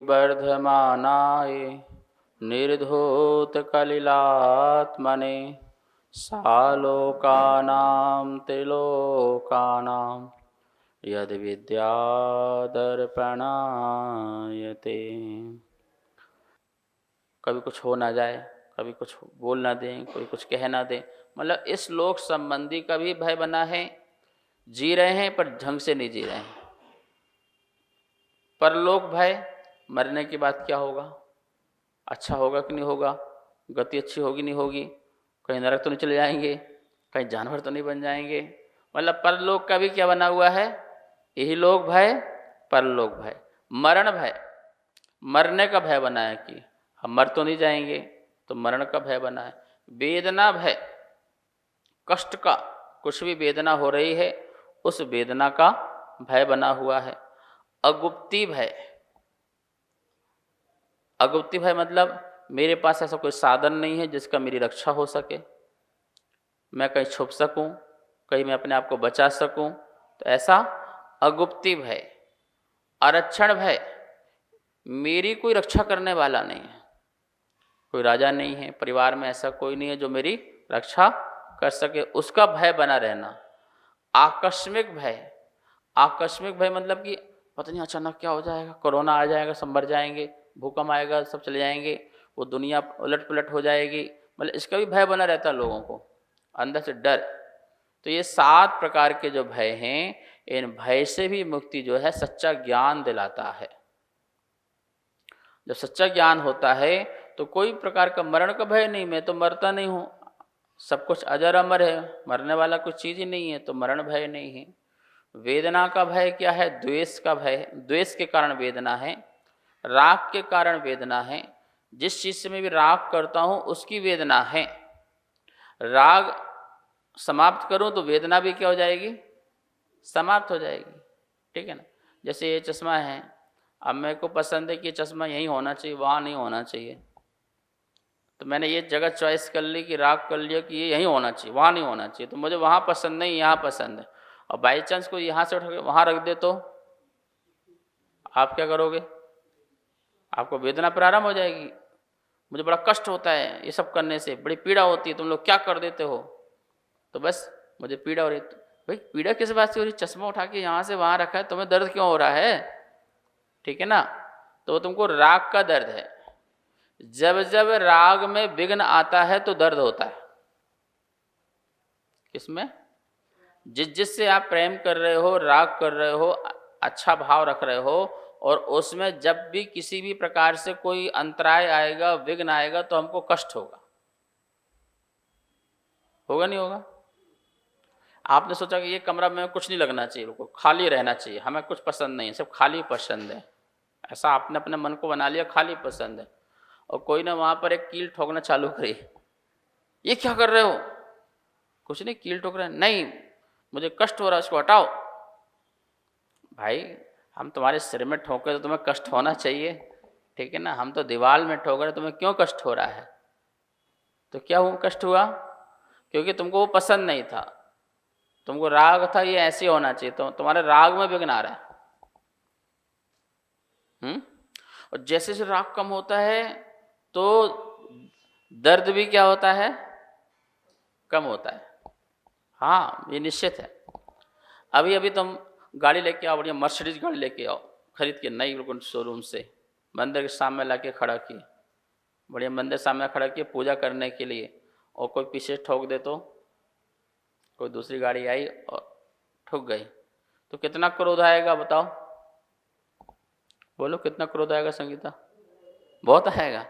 वर्धमानाय निर्धूतकलिलात्मने सालोकानां त्रिलोकानां यद विद्यादर्पणायते। कभी कुछ हो ना जाए, कभी कुछ बोल ना दें, कोई कुछ कह ना दें, मतलब इस लोक संबंधी का भी भय बना है। जी रहे हैं पर ढंग से नहीं जी रहे हैं। परलोक भय, मरने के बाद क्या होगा, अच्छा होगा कि नहीं होगा, गति अच्छी होगी नहीं होगी, कहीं नरक तो नहीं चले जाएंगे, कहीं जानवर तो नहीं बन जाएंगे। मतलब परलोक का भी क्या बना हुआ है, यही लोक भय, परलोक भय। मरण भय, मरने का भय बना है कि हम मर तो नहीं जाएंगे, तो मरण का भय बना है। वेदना भय, कष्ट का, कुछ भी वेदना हो रही है उस वेदना का भय बना हुआ है। अगुप्ती भय, अगुप्ती भय मतलब मेरे पास ऐसा कोई साधन नहीं है जिसका मेरी रक्षा हो सके, मैं कहीं छुप सकूं, कहीं मैं अपने आप को बचा सकूं, तो ऐसा अगुप्ती भय। आरक्षण भय, मेरी कोई रक्षा करने वाला नहीं है, कोई राजा नहीं है, परिवार में ऐसा कोई नहीं है जो मेरी रक्षा कर सके, उसका भय बना रहना। आकस्मिक भय, आकस्मिक भय मतलब कि पता नहीं अचानक क्या हो जाएगा, कोरोना आ जाएगा, सब मर जाएंगे, भूकंप आएगा, सब चले जाएंगे, वो दुनिया उलट पुलट हो जाएगी, मतलब इसका भी भय बना रहता है लोगों को, अंदर से डर। तो ये 7 प्रकार के जो भय हैं, इन भय से भी मुक्ति जो है सच्चा ज्ञान दिलाता है। जब सच्चा ज्ञान होता है तो कोई प्रकार का मरण का भय नहीं, मैं तो मरता नहीं हूँ, सब कुछ अजर अमर है, मरने वाला कुछ चीज़ ही नहीं है, तो मरण भय नहीं है। वेदना का भय क्या है, द्वेष का भय, द्वेष के कारण वेदना है, राग के कारण वेदना है, जिस चीज़ से मैं भी राग करता हूँ उसकी वेदना है। राग समाप्त करूँ तो वेदना भी क्या हो जाएगी, समाप्त हो जाएगी, ठीक है ना। जैसे ये चश्मा है, अब मेरे को पसंद है कि चश्मा यहीं होना चाहिए, वहाँ नहीं होना चाहिए, तो मैंने ये जगह चॉइस कर ली कि राग कर लिया कि ये यहीं होना चाहिए, वहाँ नहीं होना चाहिए, तो मुझे वहाँ पसंद नहीं, यहाँ पसंद है, और बाई चांस को यहाँ से उठ के वहाँ रख दे तो आप क्या करोगे, आपको वेदना प्रारंभ हो जाएगी। मुझे बड़ा कष्ट होता है ये सब करने से, बड़ी पीड़ा होती है, तुम लोग क्या कर देते हो, तो बस मुझे पीड़ा हो रही। भाई पीड़ा किस बात से हो रही, चश्मा उठा के यहाँ से वहाँ रखा है, तुम्हें दर्द क्यों हो रहा है, ठीक है ना। तो वो तुमको राग का दर्द है। जब जब राग में विघ्न आता है तो दर्द होता है, किसमें, जिससे आप प्रेम कर रहे हो, राग कर रहे हो, अच्छा भाव रख रहे हो, और उसमें जब भी किसी भी प्रकार से कोई अंतराय आएगा, विघ्न आएगा, तो हमको कष्ट होगा, होगा नहीं होगा। आपने सोचा कि ये कमरा में कुछ नहीं लगना चाहिए, बिल्कुल खाली रहना चाहिए, हमें कुछ पसंद नहीं है, सब खाली पसंद है, ऐसा आपने अपने मन को बना लिया, खाली पसंद है, और कोई ने वहाँ पर एक कील ठोकना चालू करी, ये क्या कर रहे हो, कुछ नहीं, कील ठोक रहे हैं, नहीं मुझे कष्ट हो रहा है, उसको हटाओ। भाई हम तुम्हारे सिर में ठोके तो तुम्हें कष्ट होना चाहिए, ठीक है ना, हम तो दीवार में ठोक रहे, तुम्हें क्यों कष्ट हो रहा है, तो क्या हुआ, कष्ट हुआ क्योंकि तुमको वो पसंद नहीं था, तुमको राग था ये ऐसे होना चाहिए, तो तुम्हारे राग में विघ्न आ रहा है। और जैसे जैसे राग कम होता है तो दर्द भी क्या होता है, कम होता है। हाँ ये निश्चित है। अभी अभी तुम गाड़ी लेके आओ, बढ़िया मर्सिडीज गाड़ी लेके आओ, खरीद के नई बिल्कुल शोरूम से, मंदिर के सामने ला के खड़ा किए, बढ़िया मंदिर सामने खड़ा किए पूजा करने के लिए, और कोई पीछे ठोक दे, तो कोई दूसरी गाड़ी आई और ठुक गई, तो कितना क्रोध आएगा बताओ, बोलो कितना क्रोध आएगा संगीता, बहुत आएगा।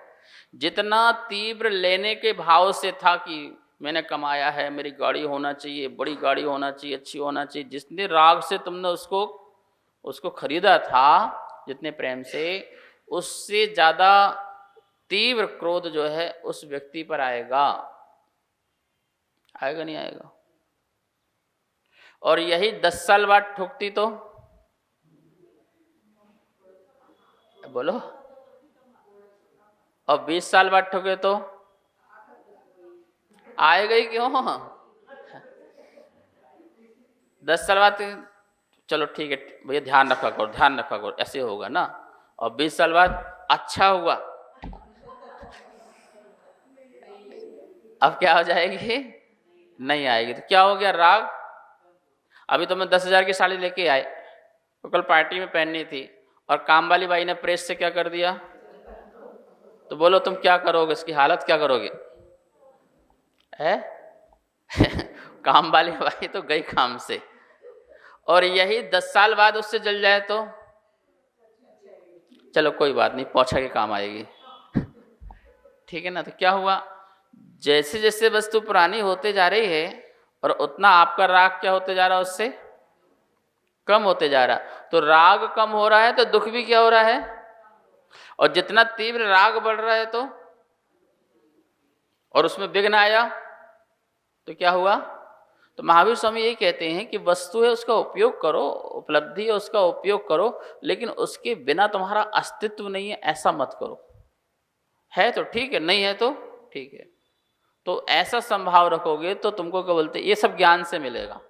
जितना तीव्र लेने के भाव से था कि मैंने कमाया है, मेरी गाड़ी होना चाहिए, बड़ी गाड़ी होना चाहिए, अच्छी होना चाहिए, जितने राग से तुमने उसको खरीदा था, जितने प्रेम से, उससे ज़्यादा तीव्र क्रोध जो है उस व्यक्ति पर आएगा, आएगा नहीं आएगा। और यही 10 साल बाद ठुकती तो बोलो, और 20 साल बाद ठोके तो आएगा ही क्यों, 10 साल बाद चलो ठीक है भैया ध्यान रखा करो, ध्यान रखा करो, ऐसे होगा ना, और 20 साल बाद अच्छा हुआ, अब क्या हो जाएगी? नहीं आएगी। तो क्या हो गया? राग। अभी तो मैं 10,000 की साड़ी लेके आए, तो कल पार्टी में पहननी थी, और काम वाली बाई ने प्रेस से क्या कर दिया, तो बोलो तुम क्या करोगे? इसकी हालत क्या करोगे? है काम वाली बाई तो गई काम से, और यही 10 साल बाद उससे जल जाए तो चलो कोई बात नहीं, पोछा के काम आएगी। ठीक है ना? तो क्या हुआ? जैसे जैसे वस्तु पुरानी होते जा रही है, और उतना आपका राग क्या होते जा रहा है? उससे कम होते जा रहा। तो राग कम हो रहा है तो दुख भी क्या हो रहा है? और जितना तीव्र राग बढ़ रहा है, तो और उसमें विघ्न आया तो क्या हुआ? तो महावीर स्वामी यही कहते हैं कि वस्तु है उसका उपयोग करो, उपलब्धि है उसका उपयोग करो, लेकिन उसके बिना तुम्हारा अस्तित्व नहीं है ऐसा मत करो। है तो ठीक है, नहीं है तो ठीक है। तो ऐसा संभाव रखोगे तो तुमको क्या बोलते, ये सब ज्ञान से मिलेगा।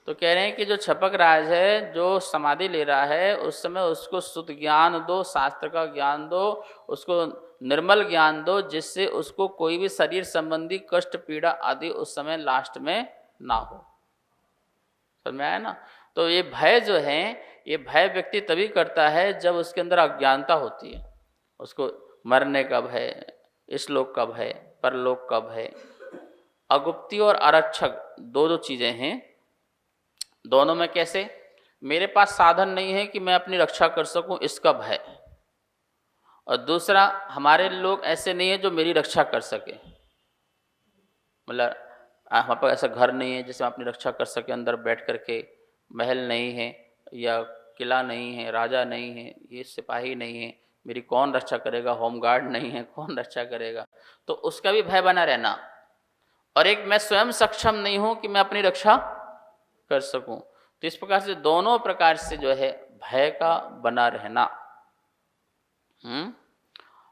तो कह रहे हैं कि जो छपक राज है, जो समाधि ले रहा है, उस समय उसको शुद्ध ज्ञान दो, शास्त्र का ज्ञान दो, उसको निर्मल ज्ञान दो, जिससे उसको कोई भी शरीर संबंधी कष्ट पीड़ा आदि उस समय लास्ट में ना हो। समझ में आया ना? तो ये भय जो है, ये भय व्यक्ति तभी करता है जब उसके अंदर अज्ञानता होती है। उसको मरने का भय, इस लोक का भय, परलोक का भय। अगुप्ती और आरक्षक दो दो चीजें हैं। दोनों में कैसे? मेरे पास साधन नहीं है कि मैं अपनी रक्षा कर सकूं, इसका भय। और दूसरा, हमारे लोग ऐसे नहीं है जो मेरी रक्षा कर सके। मतलब हमारे पास ऐसा घर नहीं है जिससे हम अपनी रक्षा कर सके, अंदर बैठ करके। महल नहीं है, या किला नहीं है, राजा नहीं है, ये सिपाही नहीं है, मेरी कौन रक्षा करेगा? होमगार्ड नहीं है, कौन रक्षा करेगा? तो उसका भी भय बना रहना। और एक, मैं स्वयं सक्षम नहीं हूं कि मैं अपनी रक्षा कर सकूं। तो इस प्रकार से दोनों प्रकार से जो है भय का बना रहना।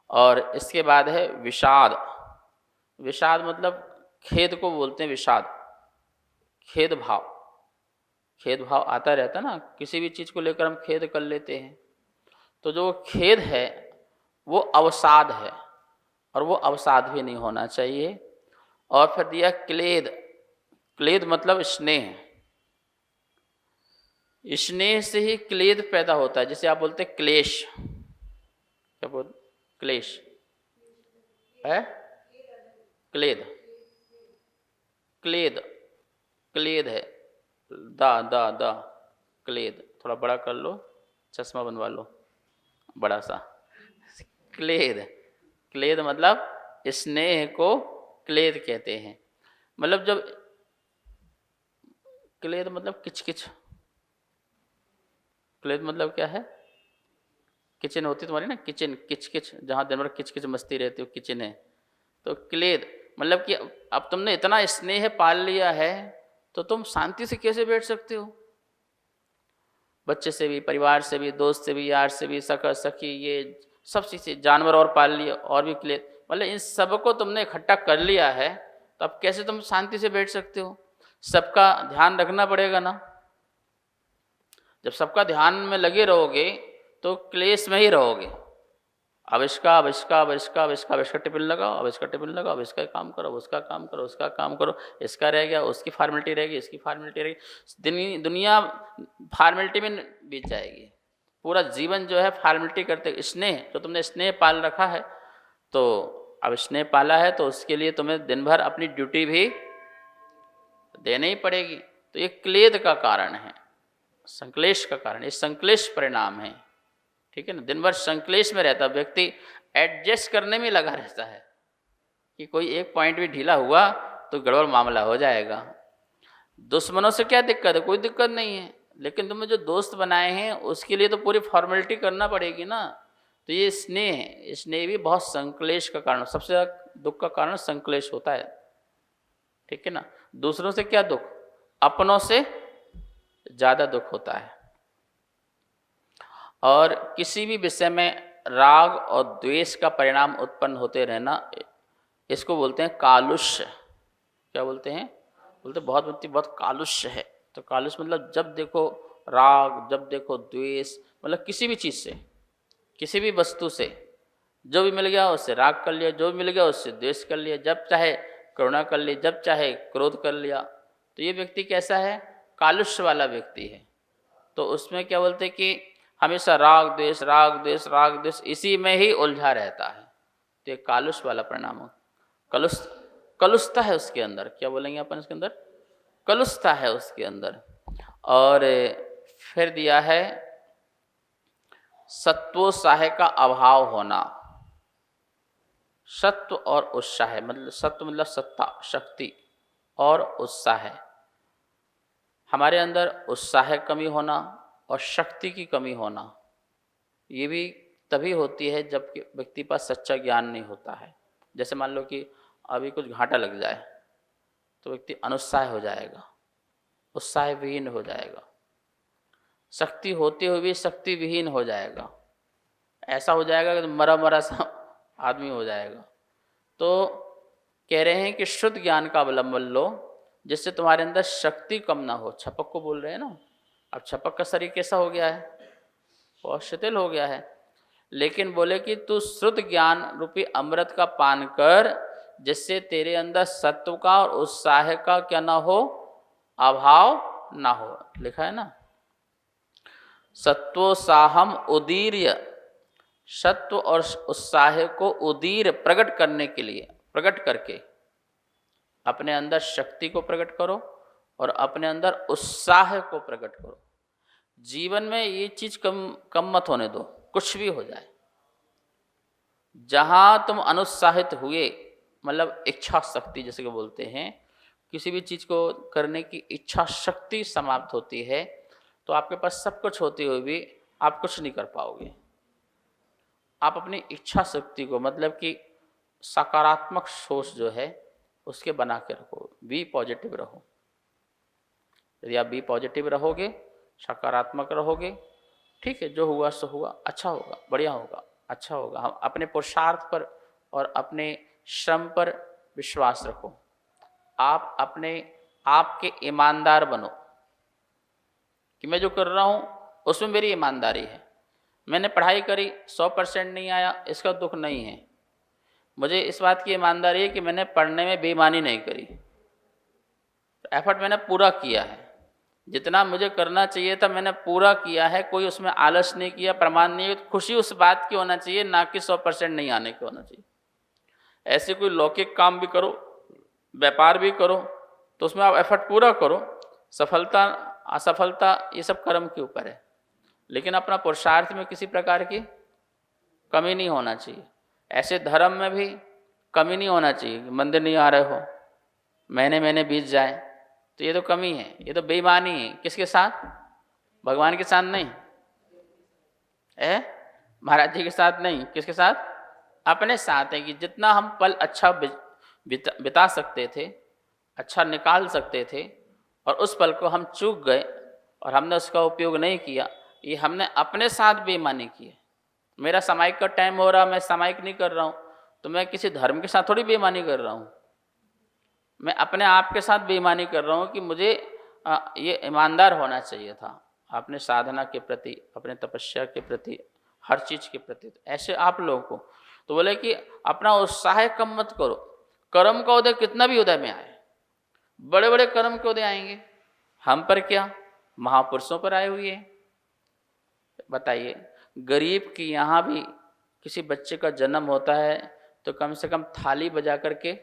और इसके बाद है विषाद। विषाद मतलब खेद को बोलते हैं विषाद। खेद भाव, खेद भाव आता रहता ना, किसी भी चीज को लेकर हम खेद कर लेते हैं। तो जो खेद है वो अवसाद है, और वो अवसाद भी नहीं होना चाहिए। और फिर दिया क्लेद। क्लेद मतलब स्नेह। स्नेह से ही क्लेद पैदा होता है। जैसे आप बोलते हैं क्लेश, क्या बोल? क्लेश है क्लेद। क्लेद, क्लेद है, दा दा दा, क्लेद। थोड़ा बड़ा कर लो, चश्मा बनवा लो बड़ा सा। क्लेद, क्लेद मतलब स्नेह को क्लेद कहते हैं। मतलब जब क्लेद मतलब किचकिच। क्लेद मतलब क्या है? किचन होती तुम्हारी ना, किचन, किचकिच, जहाँ दिन भर किचकिच मस्ती रहती हो, किचन है। तो क्लेद मतलब कि अब तुमने इतना स्नेह पाल लिया है तो तुम शांति से कैसे बैठ सकते हो? बच्चे से भी, परिवार से भी, दोस्त से भी, यार से भी, सखा सखी, ये सब चीज़ें, जानवर और पाल लिए, और भी क्लेद। मतलब इन सबको तुमने इकट्ठा कर लिया है, तो अब कैसे तुम शांति से बैठ सकते हो? सबका ध्यान रखना पड़ेगा ना। जब सबका ध्यान में लगे रहोगे तो क्लेश में ही रहोगे। अब इसका, अब इसका, अब इसका, अब इसका, अब इसका टिफिन लगाओ, अब इसका टिफिन लगाओ, अब इसका काम करो, उसका काम करो, उसका काम करो, इसका रह गया, उसकी फॉर्मेलिटी रहेगी, इसकी फॉर्मेलिटी रहेगी। दुनिया फॉर्मेलिटी में बीत जाएगी। पूरा जीवन जो है फॉर्मेलिटी करते। स्नेह, जो तुमने स्नेह पाल रखा है, तो अब स्नेह पाला है तो उसके लिए तुम्हें दिन भर अपनी ड्यूटी भी देनी ही पड़ेगी। तो ये क्लेद का कारण है, संक्लेश का कारण, ये संक्लेश परिणाम है। ठीक है ना? दिन भर संक्लेश में रहता व्यक्ति, एडजस्ट करने में लगा रहता है कि कोई एक पॉइंट भी ढीला हुआ तो गड़बड़ मामला हो जाएगा। दुश्मनों से क्या दिक्कत है? कोई दिक्कत नहीं है, लेकिन तुमने जो दोस्त बनाए हैं उसके लिए तो पूरी फॉर्मेलिटी करना पड़ेगी ना। तो ये स्नेह, स्नेह भी बहुत संक्लेश का कारण, सबसे ज़्यादा दुख का कारण संक्लेश होता है। ठीक है ना? दूसरों से क्या दुख? अपनों से ज़्यादा दुख होता है। और किसी भी विषय में राग और द्वेष का परिणाम उत्पन्न होते रहना, इसको बोलते हैं कालुष्य। क्या बोलते हैं? बोलते बहुत कालुष्य है। तो कालुष्य मतलब जब देखो राग, जब देखो द्वेष, मतलब किसी भी चीज़ से किसी भी वस्तु से जो भी मिल गया उससे राग कर लिया, जो भी मिल गया उससे द्वेष कर लिया, जब चाहे करुणा कर ली, जब चाहे क्रोध कर लिया। तो ये व्यक्ति कैसा है? कालुष्य वाला व्यक्ति है। तो उसमें क्या बोलते हैं कि हमेशा राग द्वेष राग द्वेष राग द्वेष इसी में ही उलझा रहता है। तो ये कालुष्य वाला परिणाम हो। कलुषता है उसके अंदर, क्या बोलेंगे अपन इसके अंदर? कलुषता है उसके अंदर। और फिर दिया है सत्वोत्साह का अभाव होना। सत्व और उत्साह मतलब सत्व मतलब सत्ता शक्ति और उत्साह, हमारे अंदर उत्साह कमी होना और शक्ति की कमी होना, ये भी तभी होती है जब व्यक्ति पास सच्चा ज्ञान नहीं होता है। जैसे मान लो कि अभी कुछ घाटा लग जाए तो व्यक्ति अनुत्साह हो जाएगा, उत्साह विहीन हो जाएगा, शक्ति होते हुए भी शक्ति विहीन हो जाएगा, ऐसा हो जाएगा कि मरा मरा सा आदमी हो जाएगा। तो कह रहे हैं कि शुद्ध ज्ञान का अवलंबन लो जिससे तुम्हारे अंदर शक्ति कम ना हो। छपक को बोल रहे हैं ना, अब छपक का शरीर कैसा हो गया है? बहुत शिथिल हो गया है। लेकिन बोले कि तू शुद्ध ज्ञान रूपी अमृत का पान कर जिससे तेरे अंदर सत्व का और उत्साह का क्या ना हो? अभाव ना हो। लिखा है ना, सत्वोत्साहम उदीर्य, सत्व और उत्साह को उदीर प्रकट करने के लिए, प्रकट करके अपने अंदर शक्ति को प्रकट करो और अपने अंदर उत्साह को प्रकट करो। जीवन में ये चीज कम मत होने दो, कुछ भी हो जाए। जहां तुम अनुत्साहित हुए मतलब इच्छा शक्ति जैसे कि बोलते हैं, किसी भी चीज को करने की इच्छा शक्ति समाप्त होती है तो आपके पास सब कुछ होते हुए भी आप कुछ नहीं कर पाओगे। आप अपनी इच्छा शक्ति को मतलब कि सकारात्मक सोच जो है उसके बना के रखो, बी पॉजिटिव रहो। यदि आप बी पॉजिटिव रहोगे, सकारात्मक रहोगे, ठीक है, जो हुआ सो हुआ, अच्छा होगा, बढ़िया होगा, अच्छा होगा। हम अपने पुरुषार्थ पर और अपने श्रम पर विश्वास रखो। आप अपने आप के ईमानदार बनो कि मैं जो कर रहा हूँ उसमें मेरी ईमानदारी है। मैंने पढ़ाई करी, 100% नहीं आया, इसका दुख नहीं है। मुझे इस बात की ईमानदारी है कि मैंने पढ़ने में बेईमानी नहीं करी, एफर्ट मैंने पूरा किया है, जितना मुझे करना चाहिए था मैंने पूरा किया है। कोई उसमें आलस नहीं किया, प्रमाण नहीं है। खुशी उस बात की होना चाहिए, ना कि 100% नहीं आने की होना चाहिए। ऐसे कोई लौकिक काम भी करो, व्यापार भी करो, तो उसमें आप एफर्ट पूरा करो। सफलता असफलता ये सब कर्म के ऊपर है, लेकिन अपना पुरुषार्थ में किसी प्रकार की कमी नहीं होना चाहिए। ऐसे धर्म में भी कमी नहीं होना चाहिए। मंदिर नहीं आ रहे हो, महीने बीत जाए, तो ये तो कमी है, ये तो बेईमानी है। किसके साथ? भगवान के साथ नहीं है, महाराज जी के साथ नहीं, किसके साथ? अपने साथ है। कि जितना हम पल अच्छा बिता सकते थे, अच्छा निकाल सकते थे, और उस पल को हम चूक गए और हमने उसका उपयोग नहीं किया, ये हमने अपने साथ बेईमानी की है। मेरा सामायिक का टाइम हो रहा, मैं सामायिक नहीं कर रहा हूँ, तो मैं किसी धर्म के साथ थोड़ी बेईमानी कर रहा हूँ। मैं अपने आप के साथ बेईमानी कर रहा हूँ कि मुझे ये ईमानदार होना चाहिए था अपने साधना के प्रति, अपने तपस्या के प्रति, हर चीज़ के प्रति। ऐसे आप लोगों को तो बोले कि अपना उत्साह कम मत करो। कर्म का उदय कितना भी उदय में आए, बड़े बड़े कर्म के उदय आएंगे, हम पर क्या, महापुरुषों पर आए हुए हैं। बताइए, गरीब के यहाँ भी किसी बच्चे का जन्म होता है तो कम से कम थाली बजा करके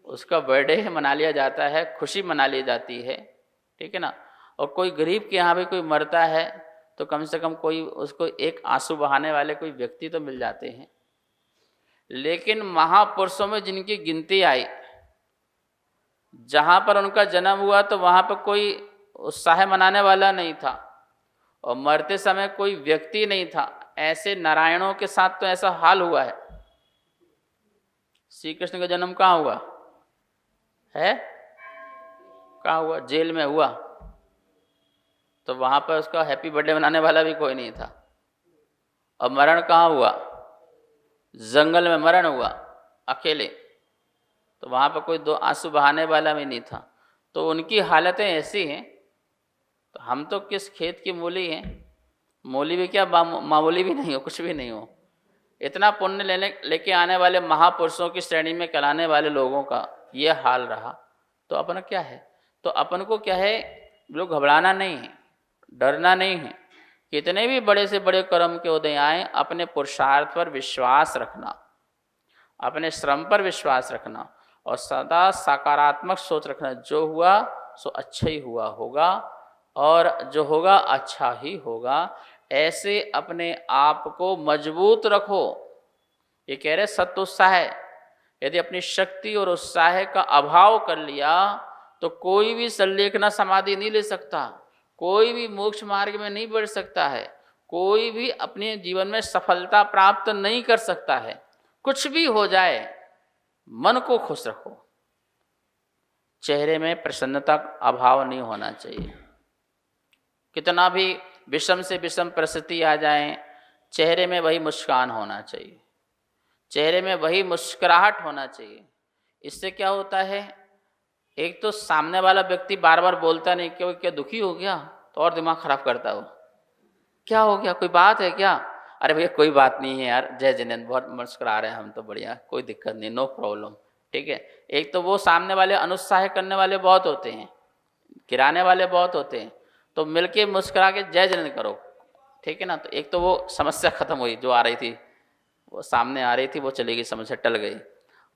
उसका बर्थडे मना लिया जाता है, खुशी मना ली जाती है, ठीक है ना। और कोई गरीब के यहाँ भी कोई मरता है तो कम से कम कोई उसको एक आंसू बहाने वाले कोई व्यक्ति तो मिल जाते हैं। लेकिन महापुरुषों में जिनकी गिनती आई, जहाँ पर उनका जन्म हुआ तो वहाँ पर कोई उत्साह मनाने वाला नहीं था और मरते समय कोई व्यक्ति नहीं था। ऐसे नारायणों के साथ तो ऐसा हाल हुआ है। श्री कृष्ण का जन्म कहाँ हुआ है? कहाँ हुआ? जेल में हुआ, तो वहाँ पर उसका हैप्पी बर्थडे मनाने वाला भी कोई नहीं था। और मरण कहाँ हुआ? जंगल में मरण हुआ अकेले, तो वहाँ पर कोई दो आंसू बहाने वाला भी नहीं था। तो उनकी हालतें ऐसी हैं, तो हम तो किस खेत की मूली हैं मौली भी क्या, मामूली भी नहीं हो, कुछ भी नहीं हो। इतना पुण्य लेके आने वाले महापुरुषों की श्रेणी में कहलाने वाले लोगों का ये हाल रहा, तो अपन क्या है? तो अपन को क्या है, लोग घबराना नहीं है, डरना नहीं है। कितने भी बड़े से बड़े कर्म के उदय आए, अपने पुरुषार्थ पर विश्वास रखना, अपने श्रम पर विश्वास रखना और सदा सकारात्मक सोच रखना। जो हुआ सो अच्छा ही हुआ होगा और जो होगा अच्छा ही होगा। ऐसे अपने आप को मजबूत रखो। ये कह रहे सत्य उत्साह है। यदि अपनी शक्ति और उत्साह का अभाव कर लिया तो कोई भी संलेखना समाधि नहीं ले सकता, कोई भी मोक्ष मार्ग में नहीं बढ़ सकता है, कोई भी अपने जीवन में सफलता प्राप्त नहीं कर सकता है। कुछ भी हो जाए, मन को खुश रखो। चेहरे में प्रसन्नता का अभाव नहीं होना चाहिए। कितना भी विषम से विषम परिस्थिति आ जाए, चेहरे में वही मुस्कान होना चाहिए, चेहरे में वही मुस्कुराहट होना चाहिए। इससे क्या होता है, एक तो सामने वाला व्यक्ति बार बार बोलता नहीं कि क्या दुखी हो गया, तो और दिमाग खराब करता हो, क्या हो गया, कोई बात है क्या? अरे भैया कोई बात नहीं है यार, जय जिनेंद्र, बहुत मुस्कुरा रहे हैं हम तो, बढ़िया, कोई दिक्कत नहीं, नो प्रॉब्लम, ठीक है। एक तो वो सामने वाले अनुत्साह करने वाले बहुत होते हैं, गिराने वाले बहुत होते हैं, तो मिलके मुस्कुरा के जय जिनेंद्र करो, ठीक है ना। तो एक तो वो समस्या खत्म हुई, जो आ रही थी वो सामने आ रही थी, वो चली गई, समस्या टल गई।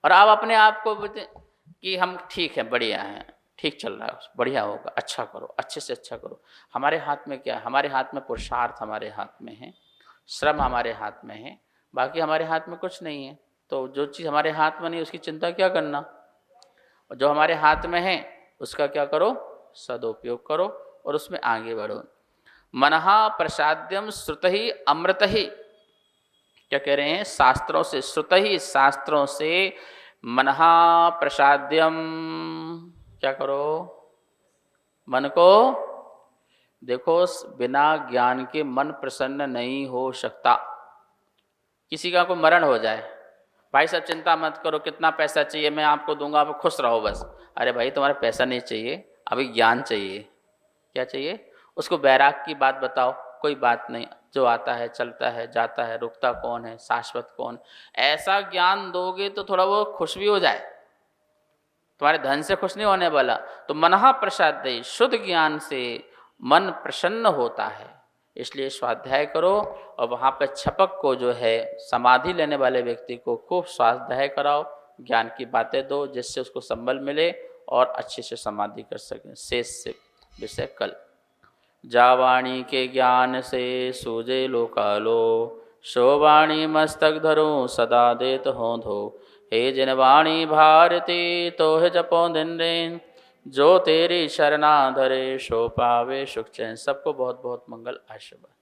और आप अपने आप को कि हम ठीक है, बढ़िया हैं, ठीक चल रहा है, बढ़िया होगा, अच्छा करो, अच्छे से अच्छा करो। हमारे हाथ में क्या है? हमारे हाथ में पुरुषार्थ हमारे हाथ में है, श्रम हमारे हाथ में है, बाकी हमारे हाथ में कुछ नहीं है। तो जो चीज़ हमारे हाथ में नहीं उसकी चिंता क्या करना, और जो हमारे हाथ में है उसका क्या करो, सदुपयोग करो और उसमें आगे बढ़ो। मनहा प्रसाद्यम श्रुत ही अमृत ही, क्या कह रहे हैं, शास्त्रों से, श्रुत ही, शास्त्रों से, मनहा प्रसाद्यम, क्या करो, मन को देखो, बिना ज्ञान के मन प्रसन्न नहीं हो सकता। किसी का कोई मरण हो जाए, भाई साहब चिंता मत करो, कितना पैसा चाहिए मैं आपको दूंगा, आप खुश रहो बस। अरे भाई तुम्हारा पैसा नहीं चाहिए, अभी ज्ञान चाहिए। क्या चाहिए? उसको बैराग की बात बताओ, कोई बात नहीं, जो आता है चलता है जाता है, रुकता कौन है, शाश्वत कौन। ऐसा ज्ञान दोगे तो थोड़ा वो खुश भी हो जाए, तुम्हारे धन से खुश नहीं होने वाला। तो मनहा प्रसाद, शुद्ध ज्ञान से मन प्रसन्न होता है, इसलिए स्वाध्याय करो। और वहाँ पर छपक को जो है समाधि लेने वाले व्यक्ति को खूब स्वाध्याय कराओ, ज्ञान की बातें दो, जिससे उसको संबल मिले और अच्छे से समाधि कर सकें। शेष से विषय कल। जावाणी के ज्ञान से सूझे लोकालो, शोवाणी मस्तक धरो सदा देत हो धो। हे जिनवाणी भारती तोह जपो दिन दिन, जो तेरी शरणा धरे सो पावे सुख चैन। सबको बहुत बहुत मंगल आशीर्वाद।